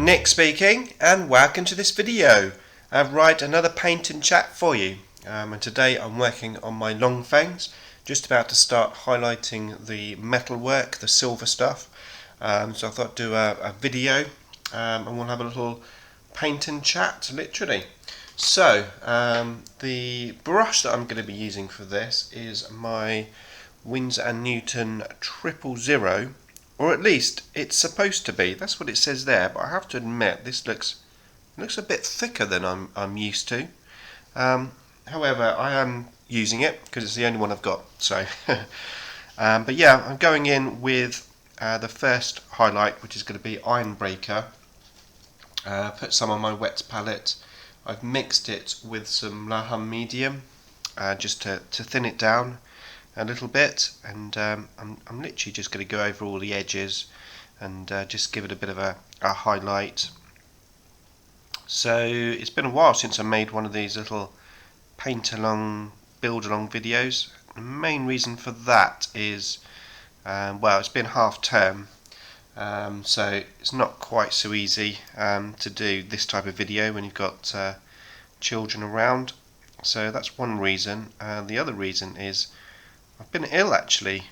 Nick speaking, and welcome to this video. Right, another paint and chat for you. And today I'm working on my long fangs, just about to start highlighting the metal work, the silver stuff. So I thought I'd do a video, and we'll have a little paint and chat, literally. So the brush that I'm going to be using for this is my Winsor & Newton 000. Or at least it's supposed to be. That's what it says there. But I have to admit, this looks a bit thicker than I'm used to. However, I am using it because it's the only one I've got. So, but yeah, I'm going in with the first highlight, which is going to be Ironbreaker. Put some on my wet palette. I've mixed it with some Laham medium, just to thin it down a little bit, and I'm literally just going to go over all the edges and just give it a bit of a highlight. So it's been a while since I made one of these little paint along, build along videos. The main reason for that is, well, it's been half term, so it's not quite so easy to do this type of video when you've got children around. So that's one reason. The other reason is I've been ill actually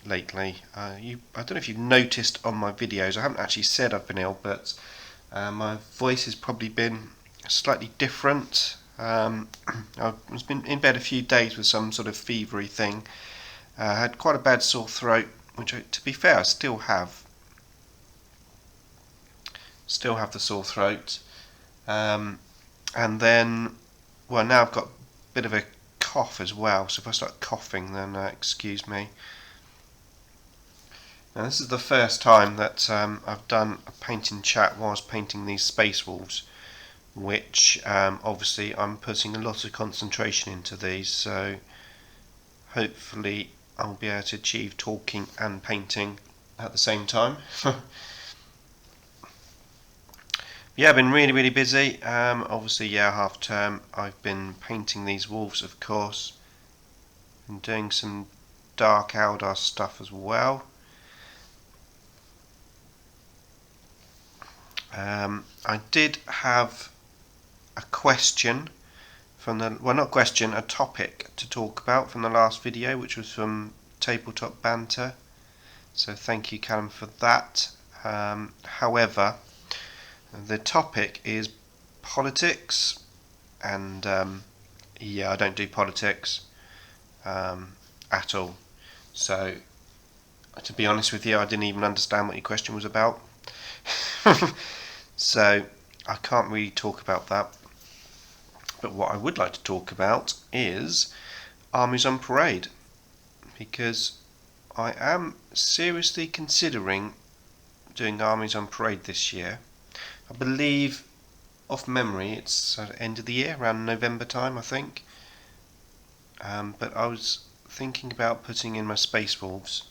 lately. I don't know if you've noticed on my videos, I haven't actually said I've been ill, but my voice has probably been slightly different. I've been in bed a few days with some sort of fevery thing. I had quite a bad sore throat, which to be fair I still have. Still have the sore throat. And then, well, now I've got a bit of a cough as well, so if I start coughing then excuse me. Now this is the first time that I've done a paint and chat whilst painting these Space Wolves, which obviously I'm putting a lot of concentration into these, so hopefully I'll be able to achieve talking and painting at the same time. Yeah, I've been really busy. Obviously, yeah, half term. I've been painting these wolves, of course, and doing some dark Eldar stuff as well. I did have a question from the, well, not question, a topic to talk about from the last video, which was from Tabletop Banter. So thank you, Callum, for that. However, the topic is politics, and yeah, I don't do politics at all. So, to be honest with you, I didn't even understand what your question was about. So, I can't really talk about that. But what I would like to talk about is Armies on Parade, because I am seriously considering doing Armies on Parade this year. I believe, off memory, it's at the end of the year, around November time, I think. But I was thinking about putting in my Space Wolves.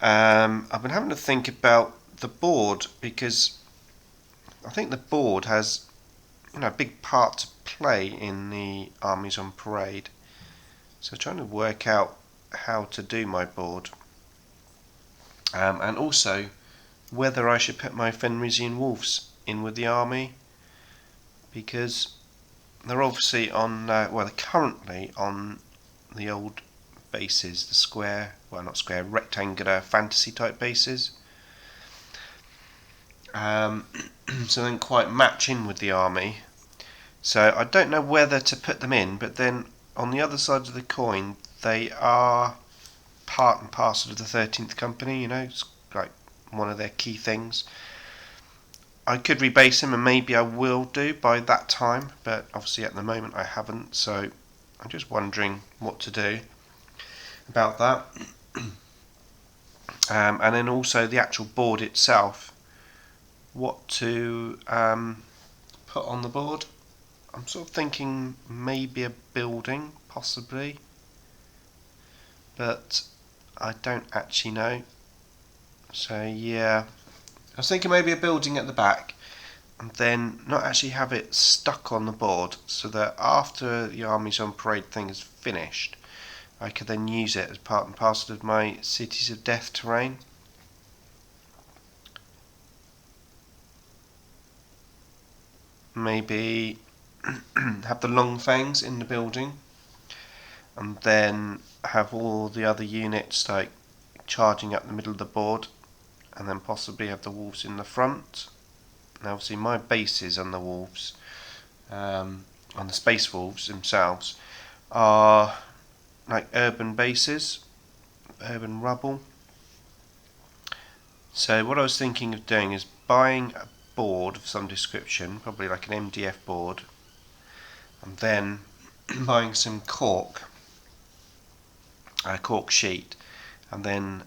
I've been having to think about the board, because I think the board has, a big part to play in the Armies on Parade. So trying to work out how to do my board, and also whether I should put my Fenrisian Wolves in with the army, because they're obviously on, well, they're currently on the old bases, the square, well, not square, rectangular fantasy type bases. So then quite match in with the army. So I don't know whether to put them in, but then on the other side of the coin, they are part and parcel of the 13th Company, it's like one of their key things. I could rebase them, and maybe I will do by that time, but obviously at the moment I haven't, so I'm just wondering what to do about that. And then also the actual board itself, what to put on the board. I'm sort of thinking maybe a building, possibly, but I don't actually know. So yeah, I was thinking maybe a building at the back, and then not actually have it stuck on the board, so that after the Armies on Parade thing is finished, I could then use it as part and parcel of my Cities of Death terrain. maybe have the long fangs in the building, and then have all the other units like charging up the middle of the board, and then possibly have the wolves in the front. Now obviously my bases on the wolves, on the space wolves themselves, are like urban bases, urban rubble. So what I was thinking of doing is buying a board of some description, probably like an MDF board, and then buying some cork, a cork sheet, and then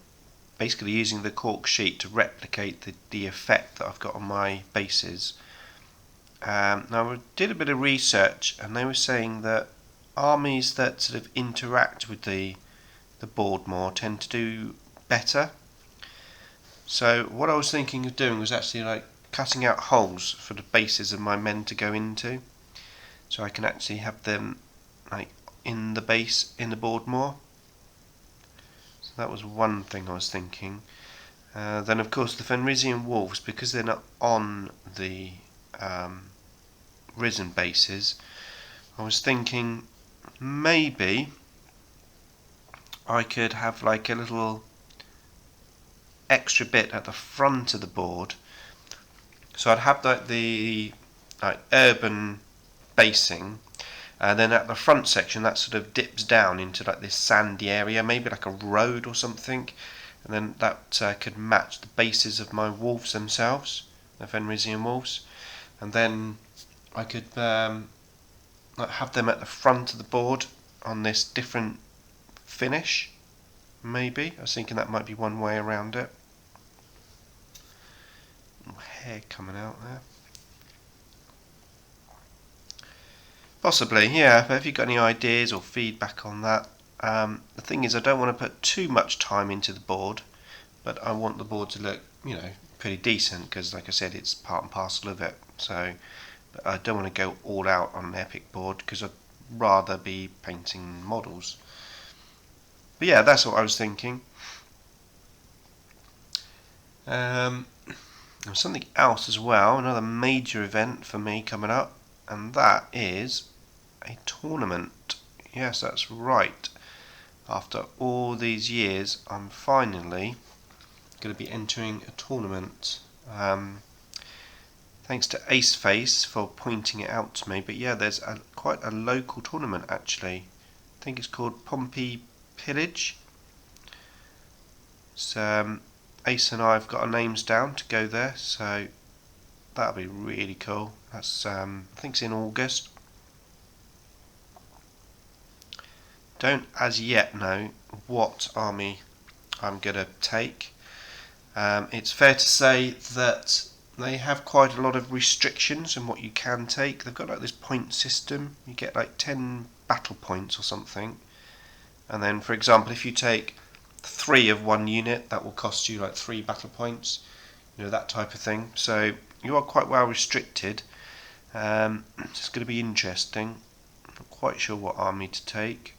basically using the cork sheet to replicate the effect that I've got on my bases. Now I did a bit of research, and they were saying that armies that sort of interact with the board more tend to do better. So what I was thinking of doing was actually like cutting out holes for the bases of my men to go into, so I can actually have them like in the base, in the board more. So that was one thing I was thinking. Then of course the Fenrisian wolves, because they're not on the risen bases, I was thinking maybe I could have like a little extra bit at the front of the board. So I'd have like the like urban basing, and then at the front section that sort of dips down into like this sandy area, maybe like a road or something, and then that could match the bases of my wolves themselves, the Fenrisian wolves, and then I could like have them at the front of the board on this different finish. Maybe I was thinking that might be one way around it. Hair coming out there. Possibly, yeah, but if you've got any ideas or feedback on that. The thing is, I don't want to put too much time into the board, but I want the board to look, pretty decent, because like I said, it's part and parcel of it. So but I don't want to go all out on an epic board, because I'd rather be painting models. But yeah, that's what I was thinking. There's something else as well, another major event for me coming up, and that is a tournament. Yes, that's right. After all these years, I'm finally going to be entering a tournament. Thanks to Aceface for pointing it out to me. But yeah, there's quite a local tournament actually. I think it's called Pompey Pillage. So Ace and I have got our names down to go there, so that'll be really cool. That's I think it's in August. Don't as yet know what army I'm going to take. It's fair to say that they have quite a lot of restrictions on what you can take. They've got like this point system. You get like 10 battle points or something, and then for example if you take 3 of one unit, that will cost you like 3 battle points, that type of thing. So you are quite well restricted. It's going to be interesting. I'm not quite sure what army to take.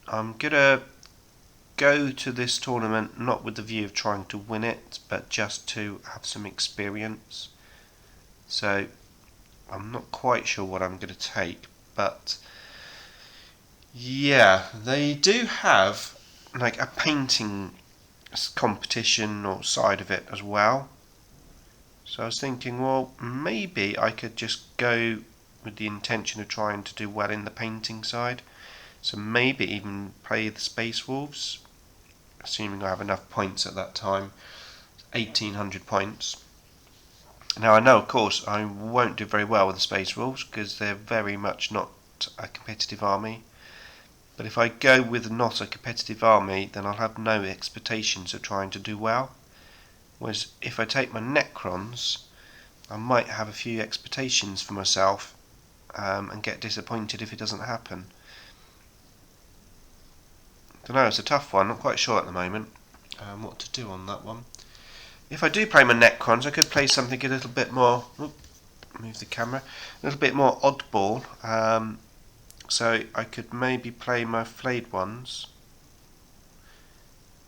I'm going to go to this tournament not with the view of trying to win it, but just to have some experience. So I'm not quite sure what I'm going to take, but yeah, they do have like a painting competition or side of it as well. So I was thinking, well, maybe I could just go with the intention of trying to do well in the painting side. So maybe even play the Space Wolves, assuming I have enough points at that time, 1800 points. Now I know, of course, I won't do very well with the Space Wolves because they're very much not a competitive army. But if I go with not a competitive army, then I'll have no expectations of trying to do well. Whereas if I take my Necrons, I might have a few expectations for myself and get disappointed if it doesn't happen. I don't know, it's a tough one. I'm not quite sure at the moment what to do on that one. If I do play my Necrons, I could play something a little bit more. Move the camera. A little bit more oddball. So I could maybe play my flayed ones.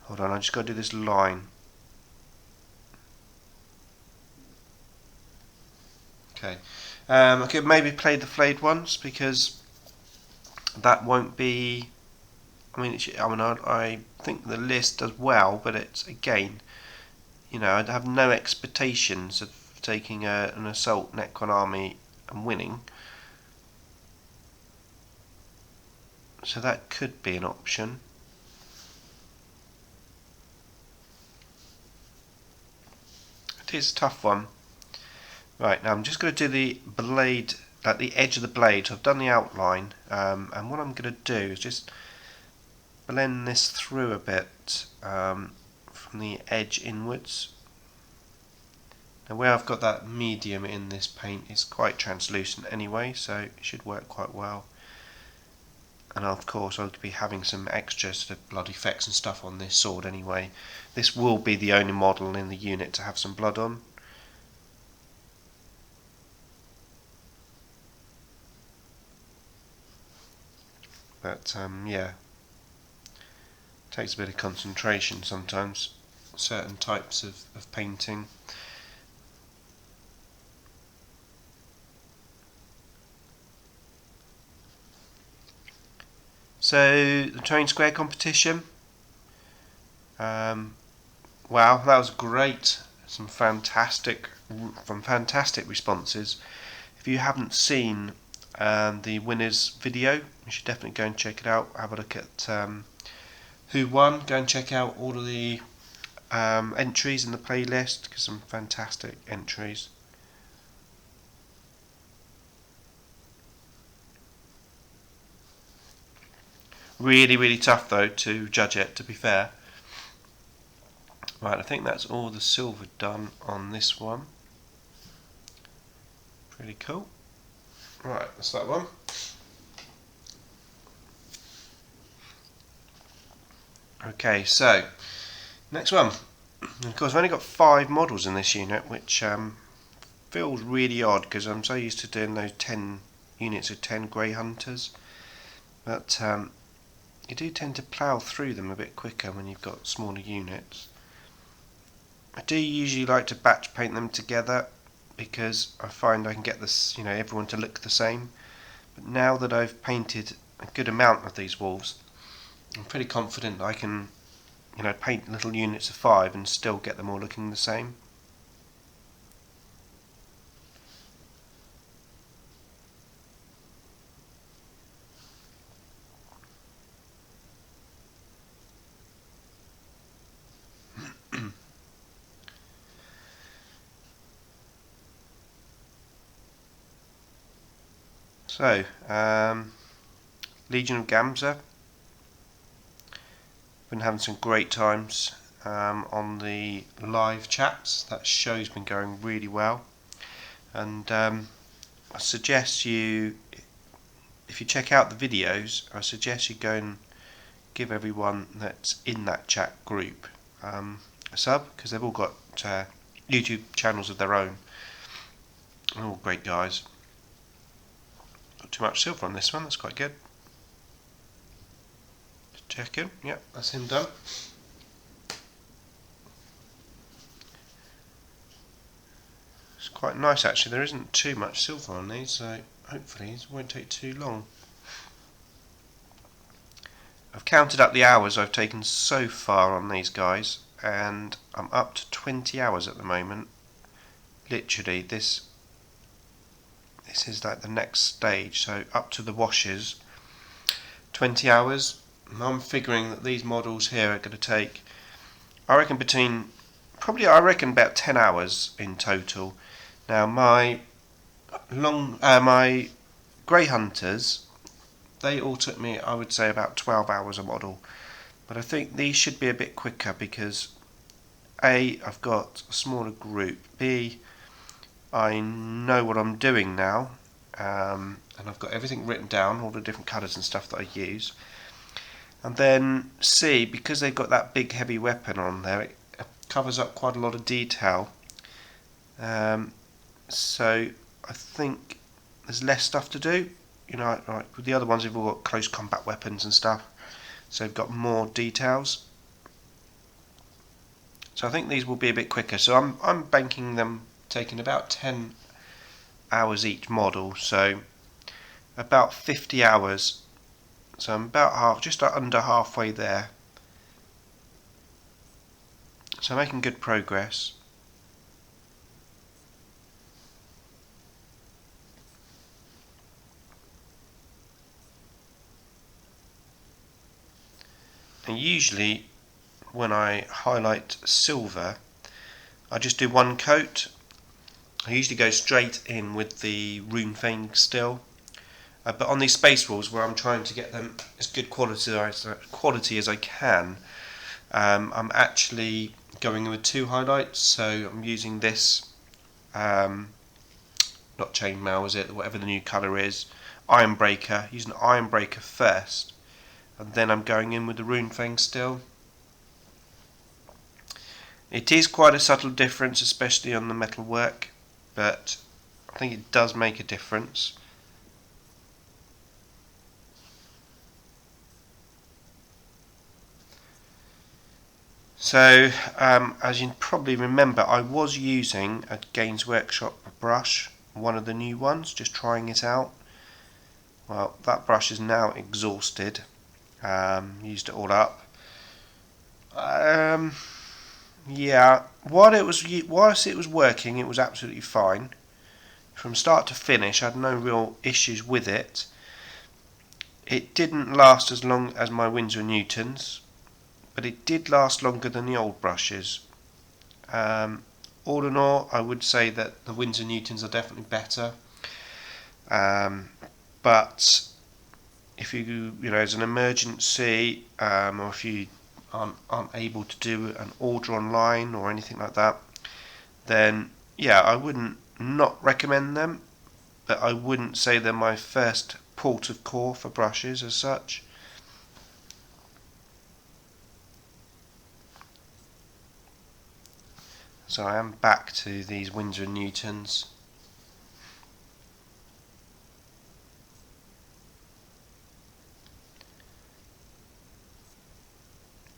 Hold on, I just got to do this line. Okay. I could maybe play the flayed ones because that won't be. I think the list does well, but it's again, I'd have no expectations of taking an assault Necron army and winning. So that could be an option. It is a tough one. Right, now I'm just going to do the blade, at the edge of the blade. So I've done the outline, and what I'm going to do is just blend this through a bit from the edge inwards. Now where I've got that medium in this paint is quite translucent anyway, so it should work quite well. And of course I'll be having some extra sort of blood effects and stuff on this sword anyway. This will be the only model in the unit to have some blood on. But yeah, it takes a bit of concentration sometimes, certain types of painting. So the terrain square competition, wow, that was great. Some fantastic responses. If you haven't seen the winners video, you should definitely go and check it out. Have a look at who won. Go and check out all of the entries in the playlist, because some fantastic entries. Really tough though to judge it, to be fair. Right, I think that's all the silver done on this one. Pretty cool. Right, that's that one. Okay, so next one. Of course, I've only got 5 models in this unit, which feels really odd because I'm so used to doing those 10 units of 10 grey hunters. But you do tend to plough through them a bit quicker when you've got smaller units. I do usually like to batch paint them together because I find I can get this, everyone to look the same. But now that I've painted a good amount of these wolves, I'm pretty confident that I can, paint little units of 5 and still get them all looking the same. So, Legion of Gamza. Been having some great times on the live chats. That show's been going really well, and I suggest you, if you check out the videos, I suggest you go and give everyone that's in that chat group a sub, because they've all got YouTube channels of their own. They're all great guys. Not too much silver on this one, that's quite good. Just checking, yep, that's him done. It's quite nice actually, there isn't too much silver on these, so hopefully it won't take too long. I've counted up the hours I've taken so far on these guys, and I'm up to 20 hours at the moment. Literally, this is like the next stage, so up to the washes, 20 hours. And I'm figuring that these models here are going to take, I reckon about 10 hours in total. Now my grey hunters, they all took me, I would say, about 12 hours a model, but I think these should be a bit quicker because A, I've got a smaller group, B, I know what I'm doing now, and I've got everything written down, all the different colours and stuff that I use. And then C, because they've got that big heavy weapon on there, it covers up quite a lot of detail. So I think there's less stuff to do. Like with the other ones, they've all got close combat weapons and stuff, so they've got more details. So I think these will be a bit quicker. So I'm banking them taking about 10 hours each model, so about 50 hours. So I'm about just under halfway there. So making good progress. And usually when I highlight silver, I just do one coat. I usually go straight in with the rune fang still. But on these space walls where I'm trying to get them as good quality as I can, I'm actually going with two highlights. So I'm using this, not chainmail is it, whatever the new colour is, Ironbreaker, using Ironbreaker first, and then I'm going in with the rune fang still. It is quite a subtle difference, especially on the metal work, but I think it does make a difference. So, as you probably remember, I was using a Games Workshop brush, one of the new ones, just trying it out. Well, that brush is now exhausted. Used it all up. Yeah, whilst it was working, it was absolutely fine. From start to finish, I had no real issues with it. It didn't last as long as my Winsor & Newtons, but it did last longer than the old brushes. All in all, I would say that the Winsor & Newtons are definitely better. But if you know, as an emergency, or if you aren't able to do an order online or anything like that, then yeah, I wouldn't not recommend them, but I wouldn't say they're my first port of call for brushes as such. So I am back to these Winsor & Newtons.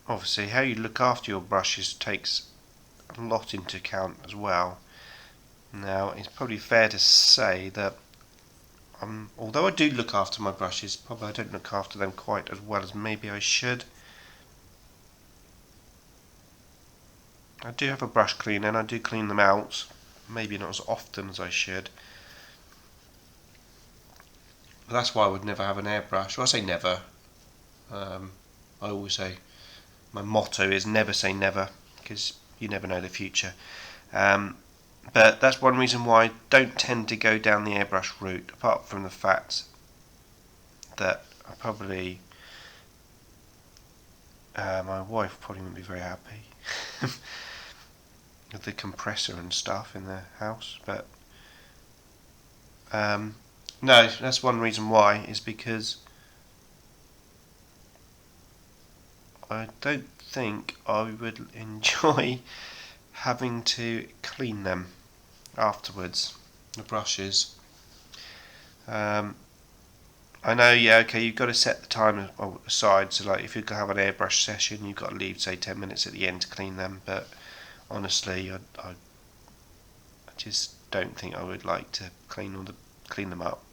Obviously, how you look after your brushes takes a lot into account as well. Now, it's probably fair to say that although I do look after my brushes, probably I don't look after them quite as well as maybe I should. I do have a brush cleaner and I do clean them out, maybe not as often as I should. But that's why I would never have an airbrush. Well, I say never. I always say, my motto is never say never, because you never know the future. But that's one reason why I don't tend to go down the airbrush route, apart from the fact that I probably, my wife probably wouldn't be very happy with the compressor and stuff in the house. But no, that's one reason why, is because I don't think I would enjoy having to clean them afterwards, the brushes. I know, yeah, okay, you've got to set the time aside, so like if you're going to have an airbrush session, you've got to leave, say, 10 minutes at the end to clean them, but honestly, I just don't think I would like to clean them up.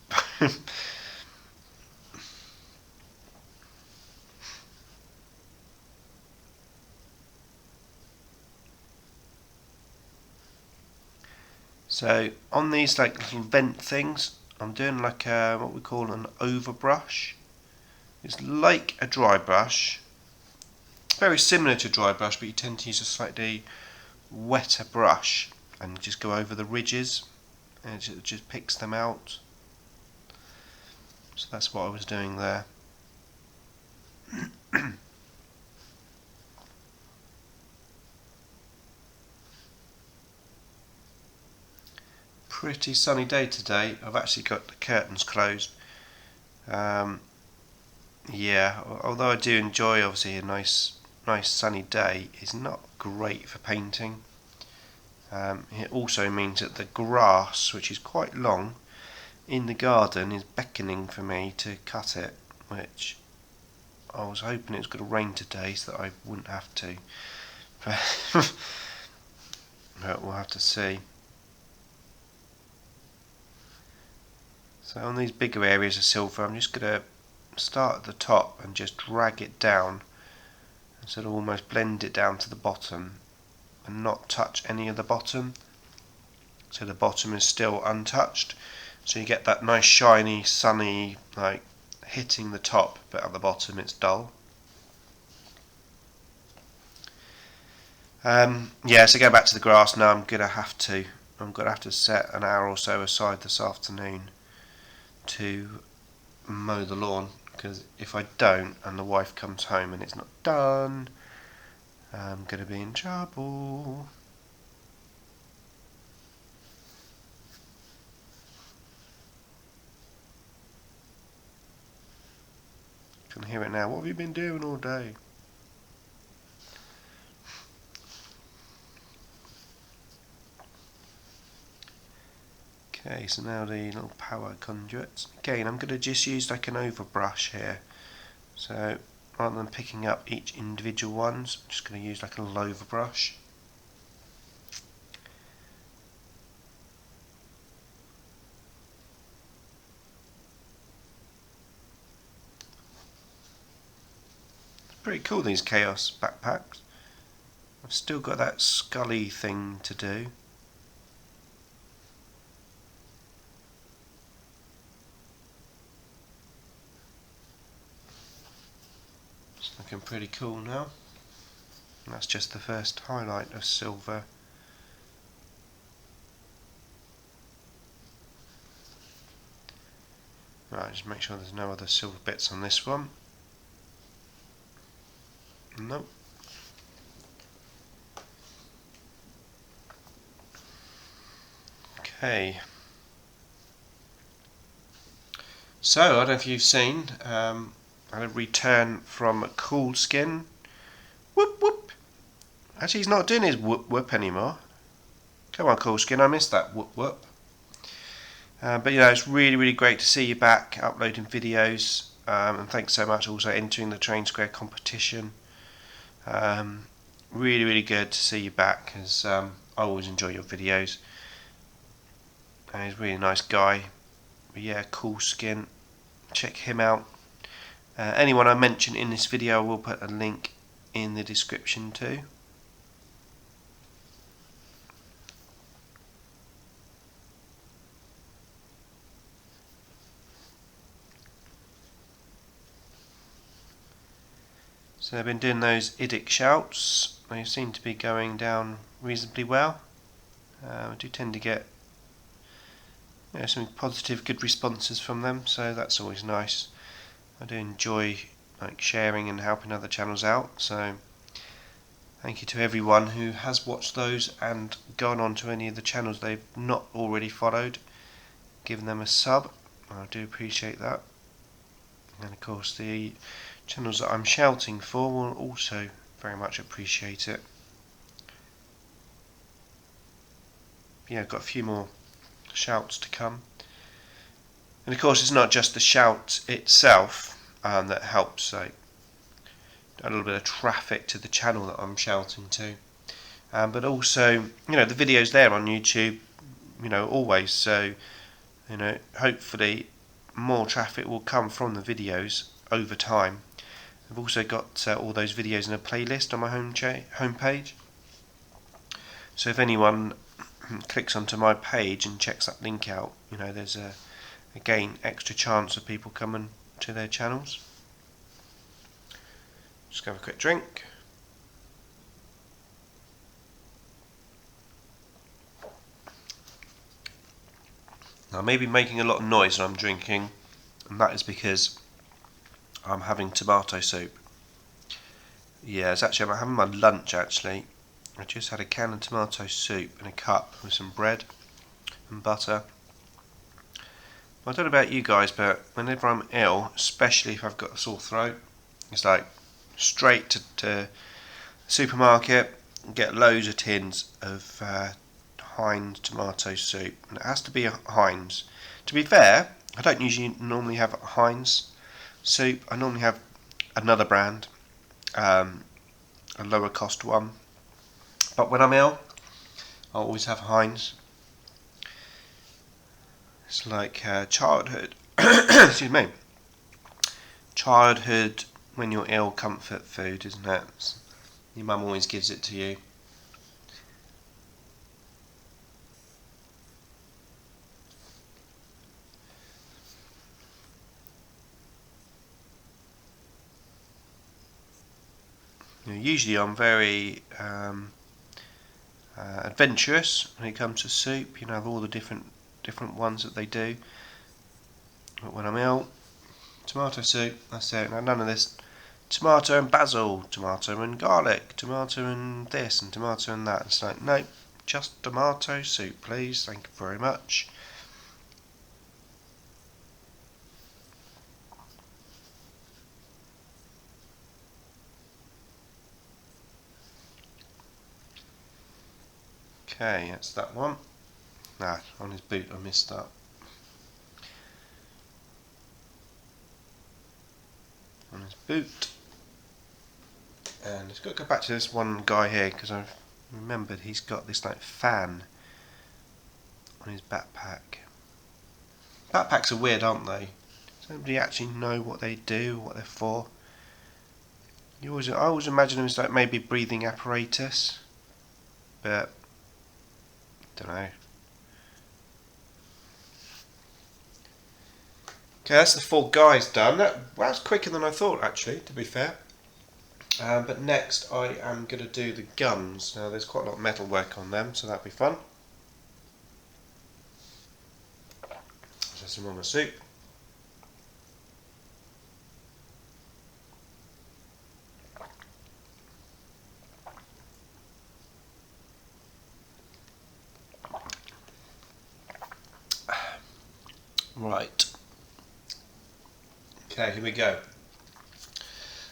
So on these like little vent things, I'm doing like what we call an overbrush. It's like a dry brush, very similar to a dry brush, but you tend to use a slightly wetter brush and just go over the ridges, and it just picks them out. So that's what I was doing there. Pretty sunny day today. I've actually got the curtains closed. Yeah, although I do enjoy obviously a nice sunny day, it's not great for painting. It also means that the grass, which is quite long in the garden, is beckoning for me to cut it, which I was hoping it was going to rain today so that I wouldn't have to. But we'll have to see. So on these bigger areas of silver, I'm just going to start at the top and just drag it down and sort of almost blend it down to the bottom and not touch any of the bottom, so the bottom is still untouched, so you get that nice shiny sunny like hitting the top, but at the bottom it's dull. Yeah, so go back to the grass now. I'm gonna have to set an hour or so aside this afternoon to mow the lawn, because if I don't and the wife comes home and it's not done, I'm gonna be in trouble. You can hear it now. What have you been doing all day? Okay, so now the little power conduits. Again, I'm going to just use like an overbrush here. So rather than picking up each individual ones, I'm just going to use like a little overbrush. It's pretty cool, these Chaos backpacks. I've still got that scully thing to do. Looking pretty cool now. And that's just the first highlight of silver. Right, just make sure there's no other silver bits on this one. Nope. Okay. So, I don't know if you've seen, I return from Coolsskin. Whoop whoop. Actually, he's not doing his whoop whoop anymore. Come on, Coolsskin, I missed that whoop whoop. But it's really great to see you back uploading videos. And thanks so much also entering the Train Square competition. Really good to see you back, as I always enjoy your videos. He's a really nice guy. But yeah, Coolsskin. Check him out. Anyone I mention in this video, I will put a link in the description too. So I've been doing those IDIC shouts. They seem to be going down reasonably well. I do tend to get some positive, good responses from them, so that's always nice. I do enjoy sharing and helping other channels out, so thank you to everyone who has watched those and gone on to any of the channels they've not already followed, giving them a sub. I do appreciate that. And of course the channels that I'm shouting for will also very much appreciate it. Yeah, I've got a few more shouts to come. And of course it's not just the shout itself that helps a little bit of traffic to the channel that I'm shouting to, but also the videos there on YouTube, always, so hopefully more traffic will come from the videos over time. I've also got all those videos in a playlist on my home page, so if anyone clicks onto my page and checks that link out, there's again extra chance of people coming to their channels. Just have a quick drink. Now I may be making a lot of noise when I'm drinking, and that is because I'm having tomato soup. Yeah, I'm having my lunch actually. I just had a can of tomato soup in a cup with some bread and butter. I don't know about you guys, but whenever I'm ill, especially if I've got a sore throat, it's like straight to the supermarket and get loads of tins of Heinz tomato soup, and it has to be a Heinz. To be fair, I don't usually normally have Heinz soup. I normally have another brand, a lower cost one, but when I'm ill I always have Heinz. It's like childhood. Excuse me. Childhood, when you're ill, comfort food, isn't it? Your mum always gives it to you. Usually I'm very adventurous when it comes to soup. You know, all the different ones that they do. But when I'm ill, tomato soup, that's it. Now none of this tomato and basil, tomato and garlic, tomato and this and tomato and that. It's like, no, just tomato soup, please. Thank you very much. Okay, that's that one. Nah, on his boot I missed that. On his boot. And let's go back to this one guy here, because I've remembered he's got this like fan on his backpack. Backpacks are weird, aren't they? Does anybody actually know what they do, what they're for? I always imagine them as like maybe breathing apparatus, but don't know. Okay, that's the 4 guys done. That was quicker than I thought, actually, to be fair. But next I am going to do the guns. Now there's quite a lot of metal work on them, so that'll be fun. So some on my suit. Right. Okay, here we go.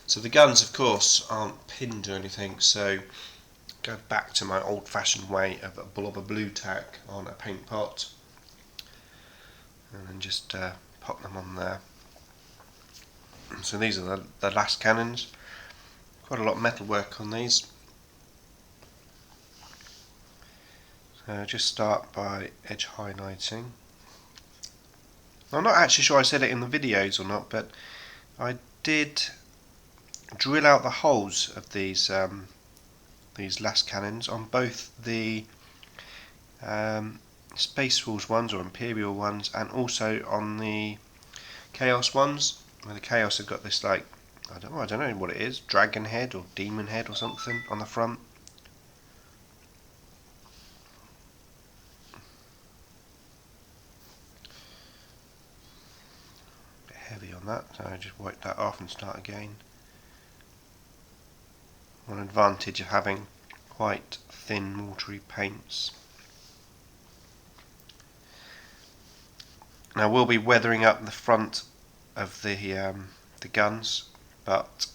So the guns, of course, aren't pinned or anything, so go back to my old-fashioned way of a blob of blue tack on a paint pot, and then just pop them on there. So these are the last cannons. Quite a lot of metal work on these. So just start by edge highlighting. I'm not actually sure I said it in the videos or not, but I did drill out the holes of these last cannons on both the Space Wolves ones or Imperial ones, and also on the Chaos ones, where the Chaos have got this like, I don't know what it is, dragon head or demon head or something on the front. A bit heavy on that, so I just wipe that off and start again. One advantage of having quite thin mortary paints. Now we'll be weathering up the front of the guns, but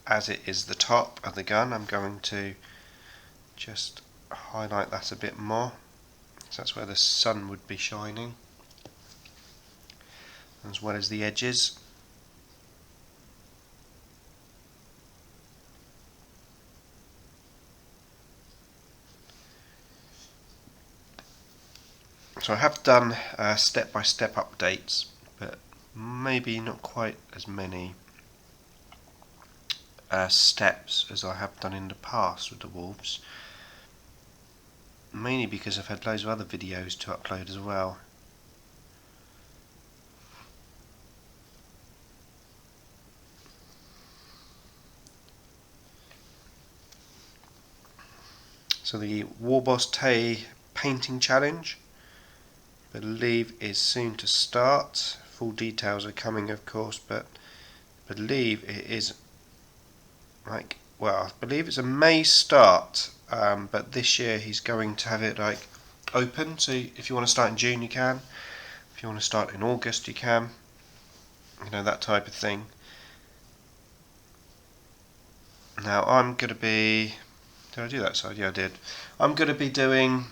as it is the top of the gun, I'm going to just highlight that a bit more. So that's where the sun would be shining, as well as the edges. So I have done step-by-step updates, but maybe not quite as many steps as I have done in the past with the Wolves. Mainly because I've had loads of other videos to upload as well. So the Warboss Tae painting challenge, I believe, is soon to start. Full details are coming, of course, but I believe it is like, well, I believe it's a May start, but this year he's going to have it like open, so if you want to start in June you can, if you want to start in August you can, you know, that type of thing. Now I'm going to be, did I do that side? Yeah, I did. I'm going to be doing,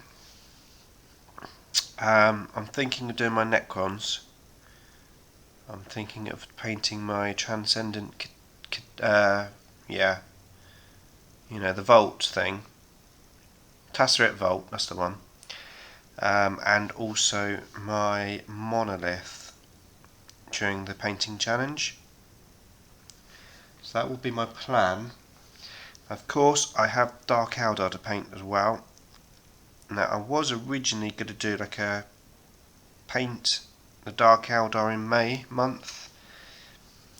I'm thinking of doing my Necrons. I'm thinking of painting my Transcendent, yeah, you know, the Vault thing. Tesseract Vault, that's the one. and also my monolith during the painting challenge. So that will be my plan. Of course, I have Dark Eldar to paint as well. Now, I was originally going to do like a paint the Dark Eldar in May month,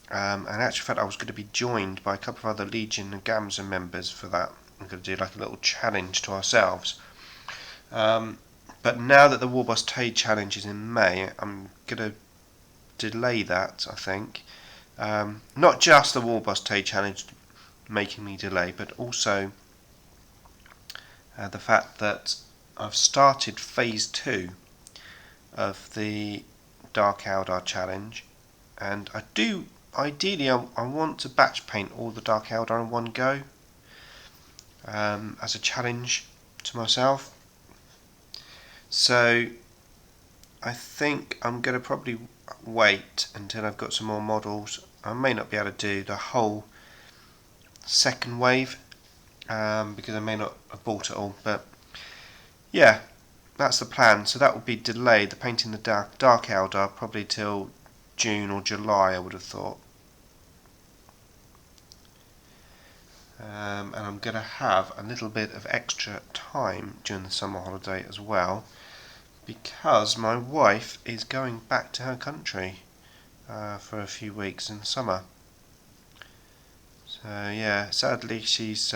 and in actual fact I was going to be joined by a couple of other Legion of Gamza members for that. I'm going to do like a little challenge to ourselves. But now that the Warboss Tae challenge is in May, I'm going to delay that, I think. Not just the Warboss Tae challenge making me delay, but also the fact that I've started phase 2 of the Dark Eldar challenge, and ideally I want to batch paint all the Dark Eldar in one go as a challenge to myself. So I think I'm going to probably wait until I've got some more models. I may not be able to do the whole second wave because I may not have bought it all, but yeah, that's the plan. So that will be delayed, the painting the Dark Eldar, probably till June or July, I would have thought. And I'm going to have a little bit of extra time during the summer holiday as well, because my wife is going back to her country for a few weeks in the summer. So yeah, sadly she's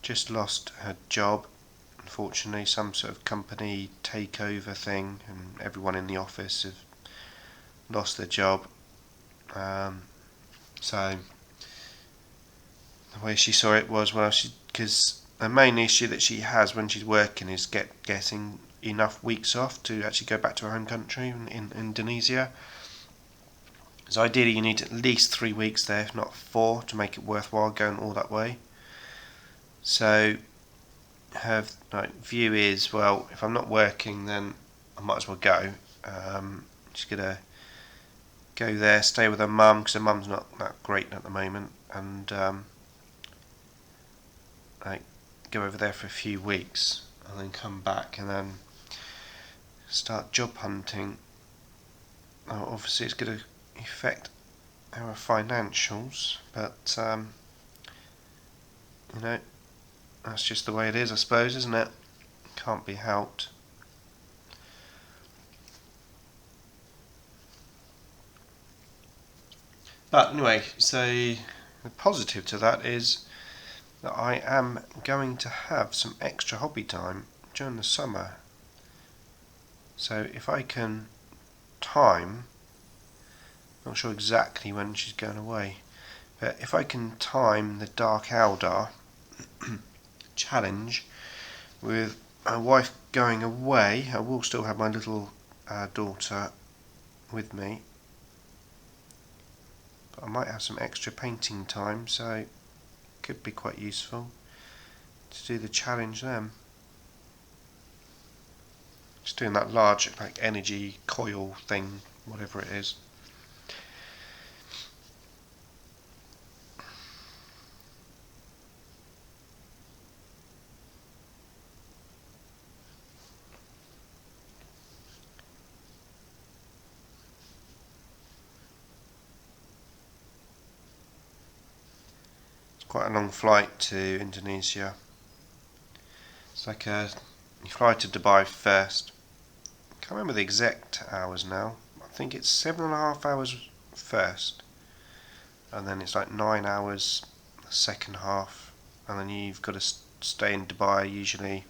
just lost her job. Unfortunately, some sort of company takeover thing, and everyone in the office have lost their job. So the way she saw it was, well, because the main issue that she has when she's working is getting enough weeks off to actually go back to her home country in Indonesia. So ideally you need at least 3 weeks there, if not 4, to make it worthwhile going all that way. So her view is, well, if I'm not working then I might as well go. She's going to go there, stay with her mum, because her mum's not that great at the moment, and go over there for a few weeks and then come back and then start job hunting. Obviously it's going to affect our financials, but you know, that's just the way it is, I suppose, isn't it? Can't be helped. But anyway, so the positive to that is that I am going to have some extra hobby time during the summer. So if I can time, not sure exactly when she's going away, but if I can time the Dark Eldar challenge with my wife going away, I will still have my little daughter with me, but I might have some extra painting time, so it could be quite useful to do the challenge then. Just doing that large like energy coil thing, whatever it is. Quite a long flight to Indonesia. It's like you fly to Dubai first. I can't remember the exact hours now. I think it's 7.5 hours first, and then it's like 9 hours the second half, and then you've got to stay in Dubai, usually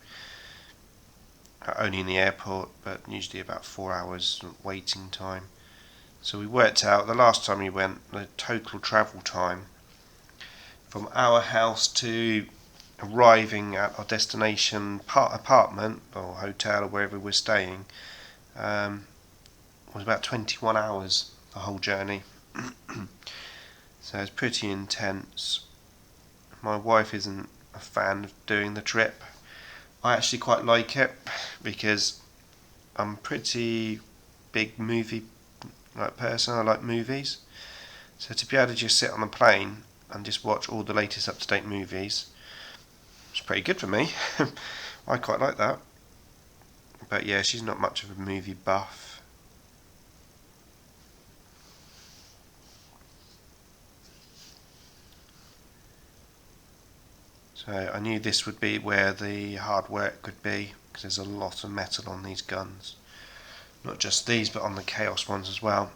only in the airport, but usually about 4 hours waiting time. So we worked out the last time we went, the total travel time from our house to arriving at our destination apartment or hotel or wherever we're staying was about 21 hours, the whole journey. So it's pretty intense. My wife isn't a fan of doing the trip. I actually quite like it because I'm a pretty big movie person. I like movies, so to be able to just sit on the plane and just watch all the latest up-to-date movies, it's pretty good for me. I quite like that. But yeah, she's not much of a movie buff. So I knew this would be where the hard work would be, because there's a lot of metal on these guns. Not just these, but on the Chaos ones as well.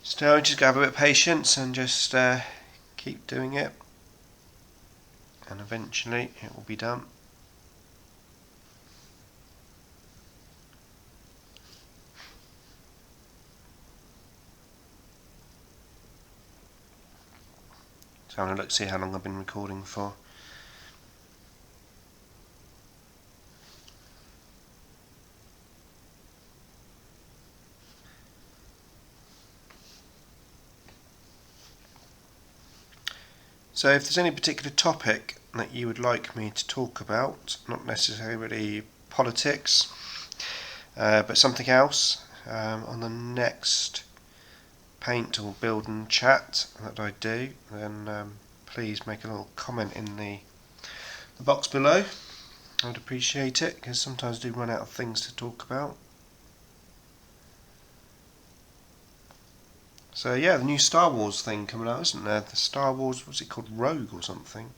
So just have a bit of patience and just keep doing it, and eventually it will be done. So I'm going to look see how long I've been recording for. So if there's any particular topic that you would like me to talk about, not necessarily politics, but something else, on the next paint or build and chat that I do, then please make a little comment in the box below. I would appreciate it, because sometimes I do run out of things to talk about. So yeah, the new Star Wars thing coming out, isn't there? The Star Wars, what's it called, Rogue or something?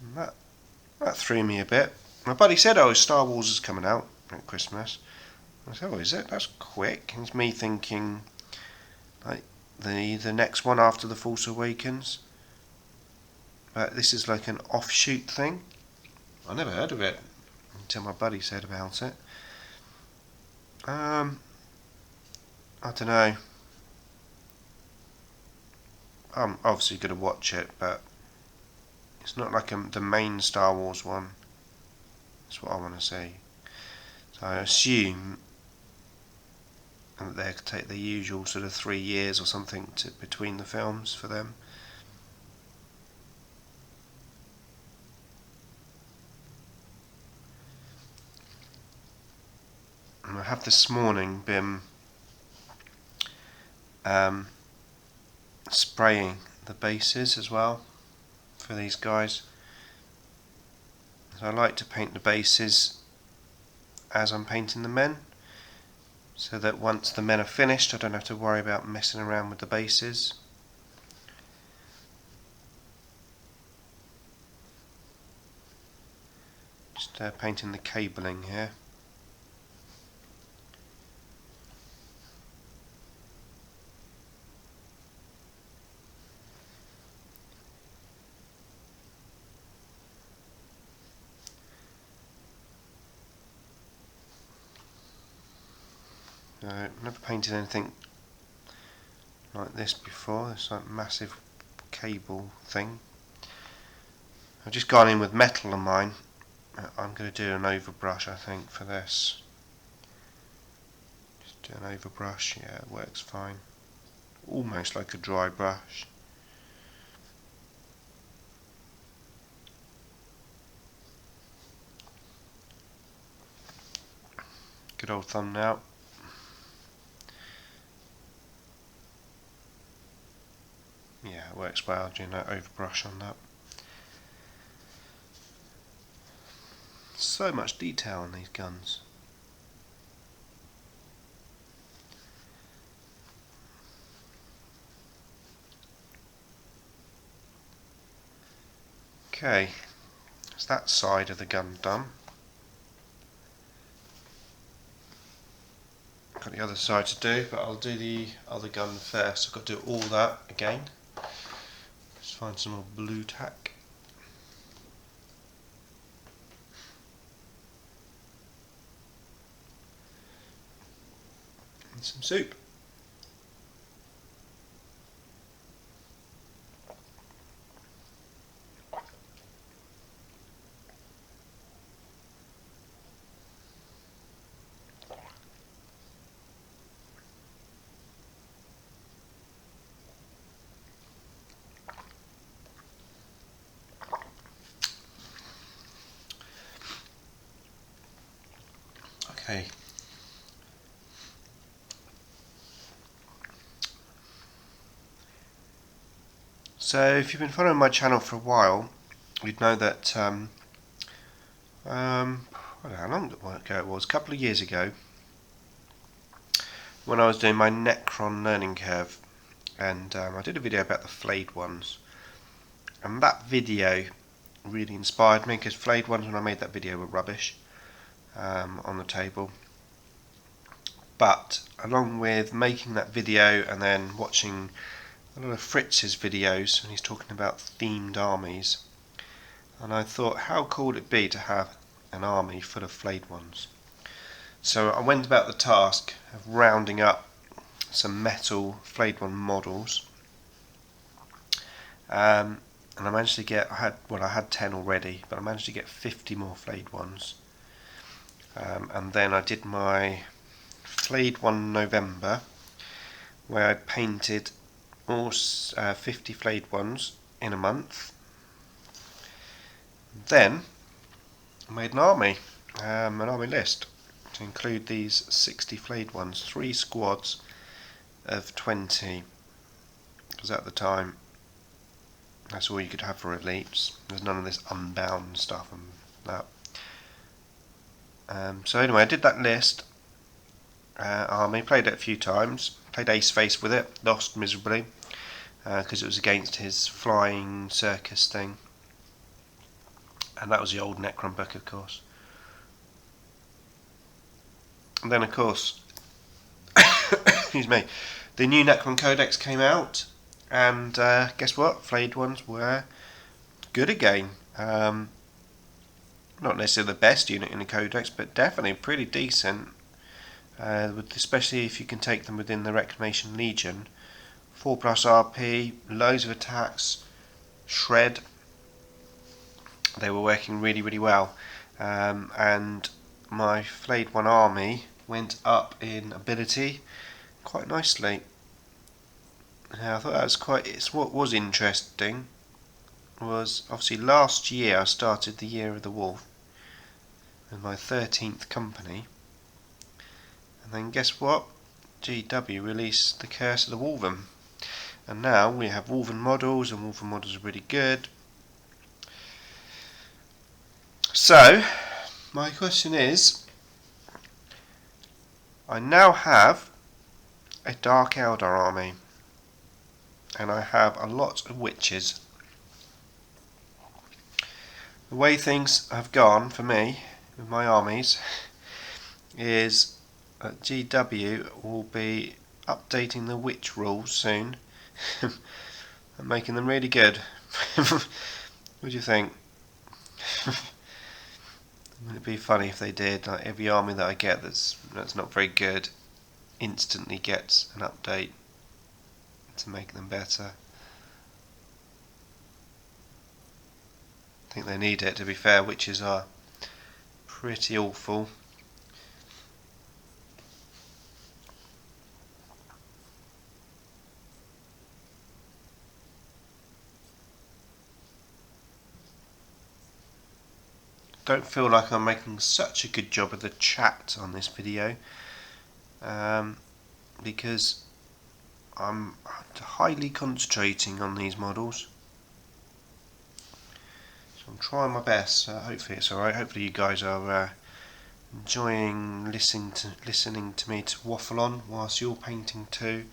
And that threw me a bit. My buddy said, "Oh, Star Wars is coming out at Christmas." I said, "Oh, is it? That's quick." And it's me thinking, like, the next one after The Force Awakens. But this is like an offshoot thing. I never heard of it until my buddy said about it. I don't know. I'm obviously going to watch it, but it's not like the main Star Wars one. That's what I want to see. So I assume that they take the usual sort of 3 years or something between the films for them. And I have this morning been spraying the bases as well for these guys. So I like to paint the bases as I'm painting the men, so that once the men are finished I don't have to worry about messing around with the bases. Just painting the cabling here. I've never painted anything like this before, this like massive cable thing. I've just gone in with metal on mine. I'm going to do an overbrush, I think, for this. Just do an overbrush, yeah, it works fine. Almost like a dry brush. Good old thumbnail. Yeah, it works well doing that overbrush on that. So much detail on these guns. Okay, that's that side of the gun done. Got the other side to do, but I'll do the other gun first. I've got to do all that again. Just find some more blue tack. And some soup. Okay. So if you've been following my channel for a while, you'd know that I don't know how long ago it was, a couple of years ago, when I was doing my Necron learning curve, and I did a video about the flayed ones, and that video really inspired me, because flayed ones, when I made that video, were rubbish on the table. But along with making that video and then watching a lot of Fritz's videos, and he's talking about themed armies, and I thought, how cool would it be to have an army full of flayed ones? So I went about the task of rounding up some metal flayed one models, and I managed to get, I had 10 already, but I managed to get 50 more flayed ones. And then I did my flayed one November, where I painted all 50 flayed ones in a month. Then I made an army list to include these 60 flayed ones, 3 squads of 20, because at the time that's all you could have for elites. There's none of this unbound stuff and that. So anyway, I did that list army, played it a few times, played Aceface with it, lost miserably because it was against his flying circus thing, and that was the old Necron book, of course. And then, of course, excuse me, the new Necron Codex came out, and guess what? Flayed ones were good again. Not necessarily the best unit in the Codex, but definitely pretty decent. Especially if you can take them within the Reclamation Legion. 4+ RP, loads of attacks, shred. They were working really, really well. And my flayed one army went up in ability quite nicely. Now, I thought that was what was interesting was, obviously last year I started the Year of the Wolf with my 13th company, and then guess what? GW released the Curse of the Wolven, and now we have Wolven models, and Wolven models are really good. So my question is, I now have a Dark Eldar army, and I have a lot of witches. The way things have gone for me with my armies is that GW will be updating the witch rules soon and making them really good. What do you think? Would it be funny if they did? Like, every army that I get that's not very good instantly gets an update to make them better. I think they need it, to be fair. Witches are pretty awful. Don't feel like I'm making such a good job of the chat on this video, because I'm highly concentrating on these models. So I'm trying my best. Hopefully it's alright. Hopefully you guys are enjoying listening to me to waffle on whilst you're painting too.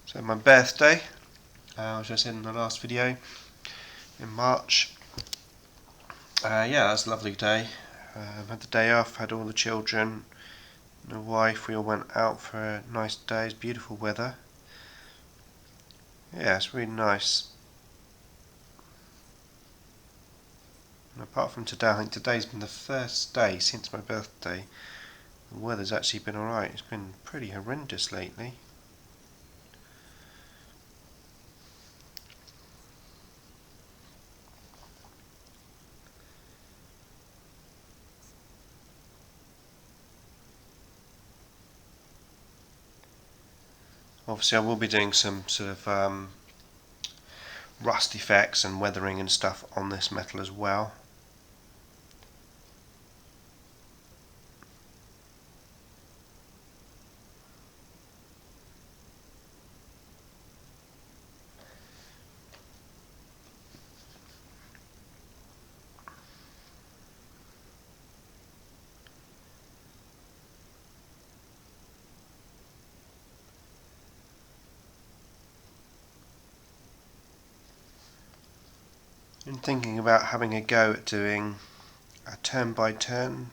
So my birthday, which I said in the last video, in March. Yeah, that's a lovely day. Had the day off, had all the children, the wife, we all went out for a nice day. It's beautiful weather. Yeah, it's really nice. And apart from today, I think today's been the first day since my birthday the weather's actually been alright. It's been pretty horrendous lately. Obviously I will be doing some sort of rust effects and weathering and stuff on this metal as well. I'm thinking about having a go at doing a turn by turn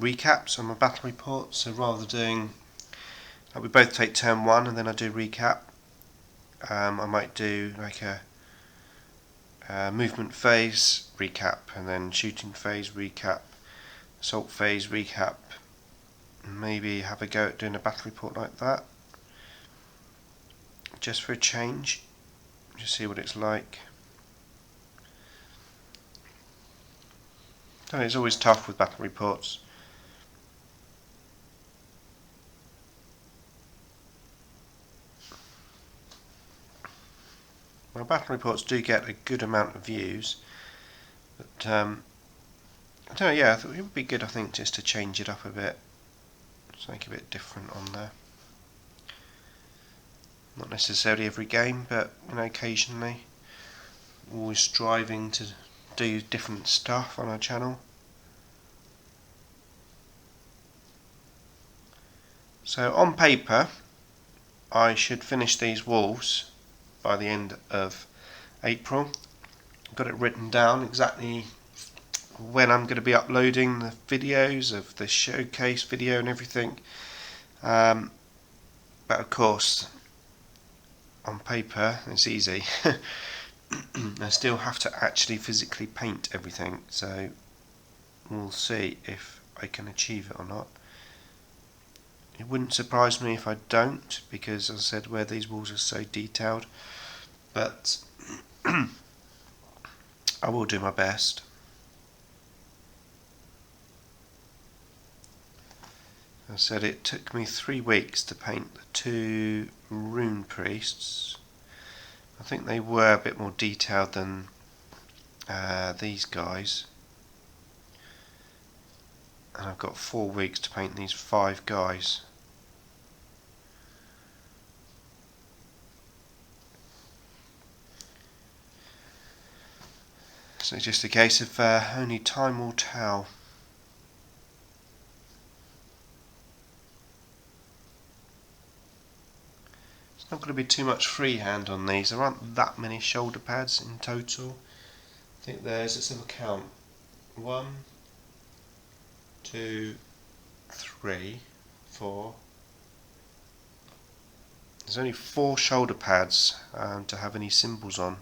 recaps on my battle reports. So rather doing, like, we both take turn 1 and then I do recap. I might do like a movement phase recap, and then shooting phase recap, assault phase recap. Maybe have a go at doing a battle report like that, just for a change, just see what it's like. And it's always tough with battle reports. Well, battle reports do get a good amount of views, but I don't know, yeah, I thought it would be good, I think, just to change it up a bit, something a bit different on there. Not necessarily every game, but occasionally. Always striving to do different stuff on our channel. So on paper, I should finish these walls by the end of April. I've got it written down exactly when I'm going to be uploading the videos of the showcase video and everything. But of course, on paper it's easy. I still have to actually physically paint everything, so we'll see if I can achieve it or not. It wouldn't surprise me if I don't, because as I said, where these walls are so detailed, but I will do my best. As I said, it took me 3 weeks to paint the 2 rune priests. I think they were a bit more detailed than these guys. And I've got 4 weeks to paint these 5 guys. So it's just a case of only time will tell. It's not going to be too much freehand on these. There aren't that many shoulder pads in total. I think there's, let's have a count. 1, 2, 3, 4. There's only 4 shoulder pads to have any symbols on.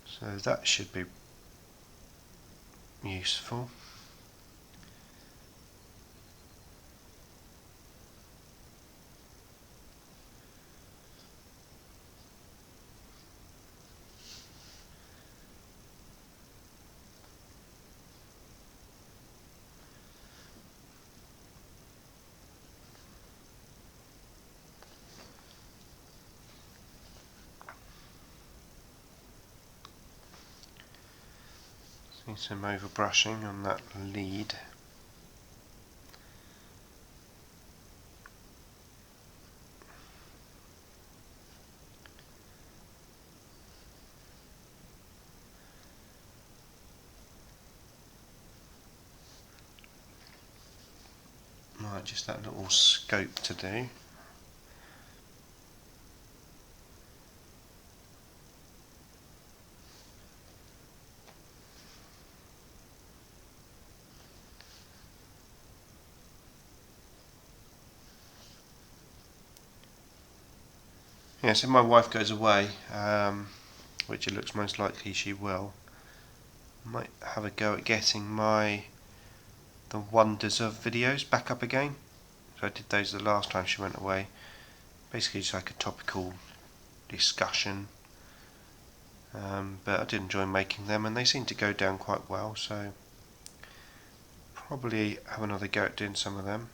So that should be useful. See some overbrushing on that lead. Right, just that little scope to do. Yeah, so my wife goes away, which it looks most likely she will. I might have a go at getting the Wonders of videos back up again. So I did those the last time she went away. Basically just like a topical discussion. But I did enjoy making them, and they seem to go down quite well, so probably have another go at doing some of them.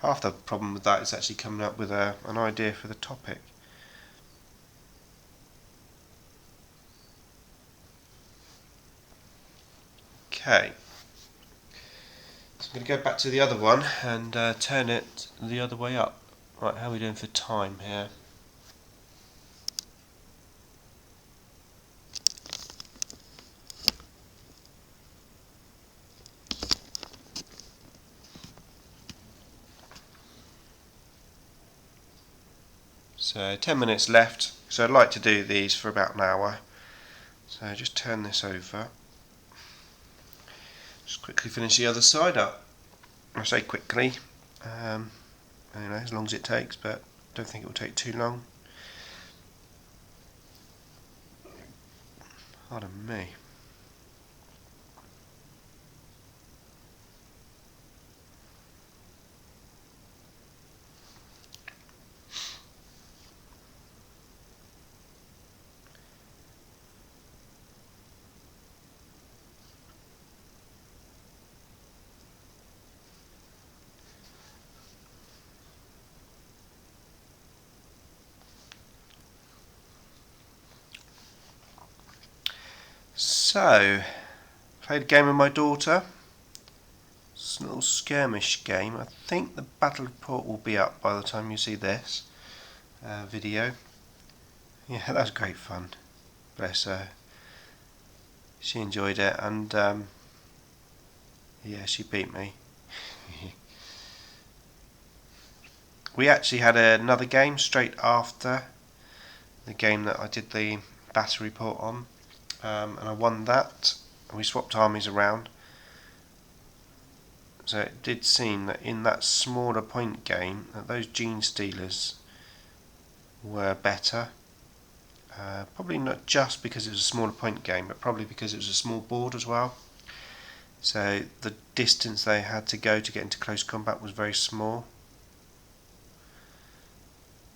Half the problem with that is actually coming up with an idea for the topic. Okay, so I'm going to go back to the other one and turn it the other way up. Right, how are we doing for time here? So 10 minutes left, so I'd like to do these for about an hour. So just turn this over. Just quickly finish the other side up. I say quickly, you know, as long as it takes, but I don't think it will take too long. Pardon me. So, played a game with my daughter. It's a little skirmish game. I think the battle report will be up by the time you see this video. Yeah, that was great fun. Bless her. She enjoyed it, and yeah, she beat me. We actually had another game straight after the game that I did the battle report on. And I won that, and we swapped armies around. So it did seem that in that smaller point game that those gene stealers were better. Probably not just because it was a smaller point game, but probably because it was a small board as well. So the distance they had to go to get into close combat was very small.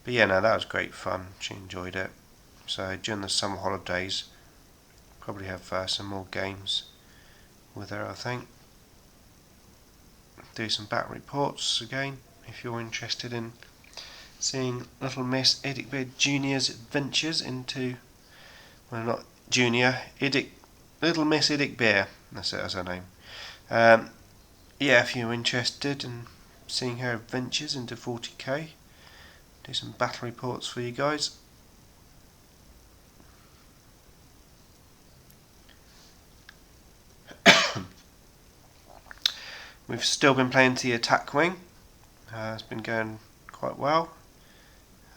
But yeah, no, that was great fun. She enjoyed it. So during the summer holidays, probably have some more games with her, I think. Do some battle reports again if you're interested in seeing Little Miss IDICBeer Junior's adventures into, well, not Junior, Little Miss IDICBeer, that's it, as her name. Yeah, if you're interested in seeing her adventures into 40k, do some battle reports for you guys. We've still been playing to the attack wing. It's been going quite well.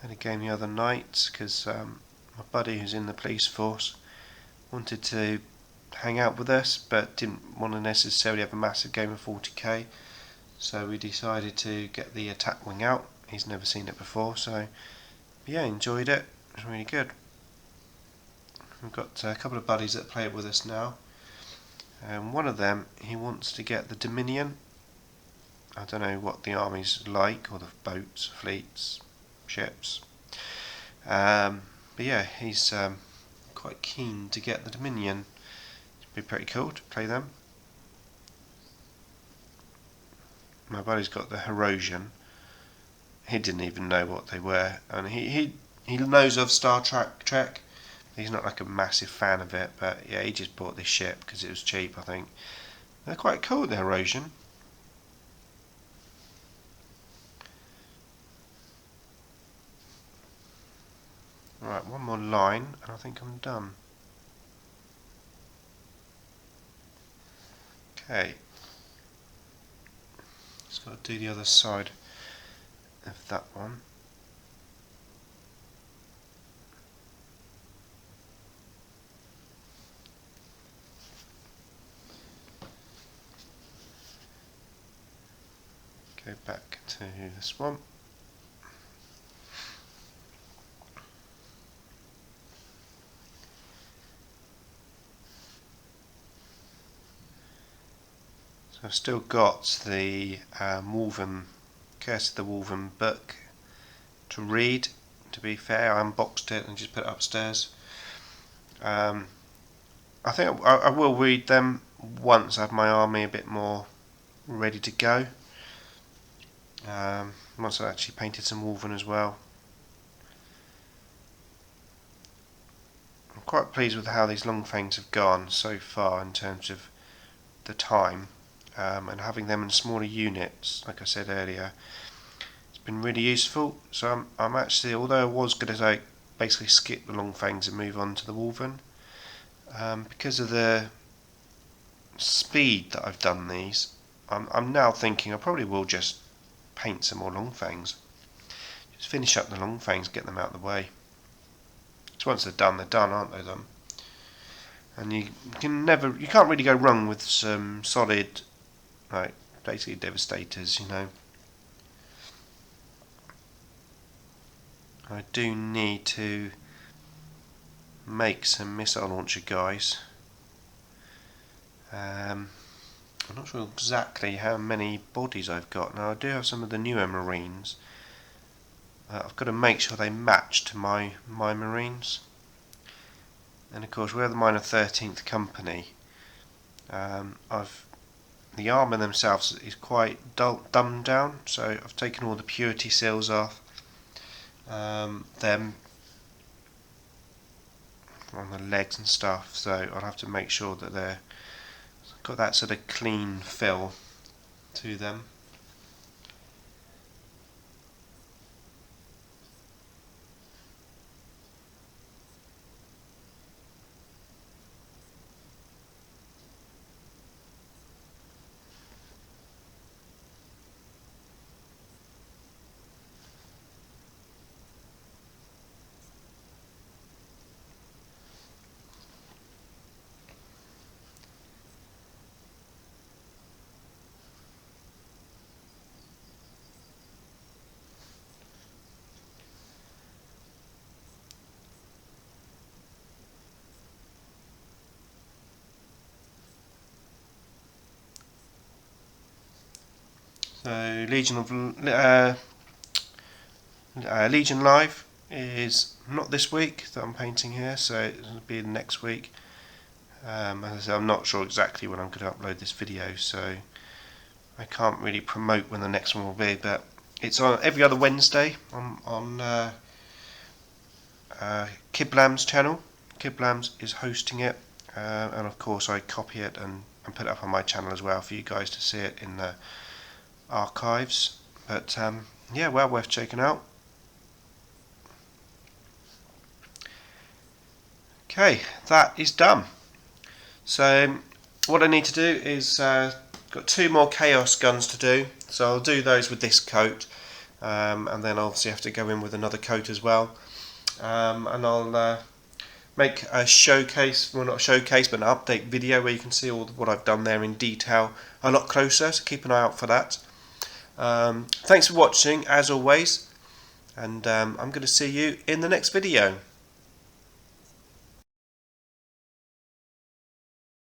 Had a game the other night because my buddy who's in the police force wanted to hang out with us but didn't want to necessarily have a massive game of 40k, so we decided to get the attack wing out. He's never seen it before, so yeah, enjoyed it. It was really good. We've got a couple of buddies that play it with us now. One of them, he wants to get the Dominion. I don't know what the army's like, or the boats, fleets, ships. But yeah, he's quite keen to get the Dominion. It'd be pretty cool to play them. My buddy's got the Herosian. He didn't even know what they were, and he knows of Star Trek. He's not like a massive fan of it, but yeah, he just bought this ship because it was cheap, I think. They're quite cool, the Herosian. Right, one more line, and I think I'm done. Okay. Just got to do the other side of that one. Go back to this one. So I've still got the Curse of the Wolven book to read. To be fair, I unboxed it and just put it upstairs. I think I will read them once I have my army a bit more ready to go. Once I've actually painted some Wolven as well. I'm quite pleased with how these Longfangs have gone so far in terms of the time, and having them in smaller units, like I said earlier, it's been really useful. So I'm actually, although I was going to basically skip the Longfangs and move on to the Wolven, because of the speed that I've done these, I'm now thinking I probably will just paint some more Longfangs. Just finish up the Longfangs, get them out of the way. So once they're done, aren't they? Done. And you can't really go wrong with some solid, like basically devastators, you know. I do need to make some missile launcher guys. I'm not sure exactly how many bodies I've got. Now I do have some of the newer Marines. I've got to make sure they match to my Marines. And of course, we're the minor 13th company. The armour themselves is quite dumbed down, so I've taken all the purity seals off. Them on the legs and stuff, so I'll have to make sure that they're got that sort of clean fill to them. So Legion Live is not this week that I'm painting here, so it'll be next week. As I said, I'm not sure exactly when I'm going to upload this video, so I can't really promote when the next one will be, but it's on every other Wednesday on Kiblam's channel. Kiblams is hosting it, and of course I copy it and put it up on my channel as well for you guys to see it in the archives. But yeah, well worth checking out. Okay, that is done. So what I need to do is got 2 more chaos guns to do, so I'll do those with this coat, and then I'll obviously have to go in with another coat as well, and I'll make a showcase, well not a showcase but an update video where you can see all what I've done there in detail a lot closer, so keep an eye out for that. Thanks for watching as always, and I'm going to see you in the next video.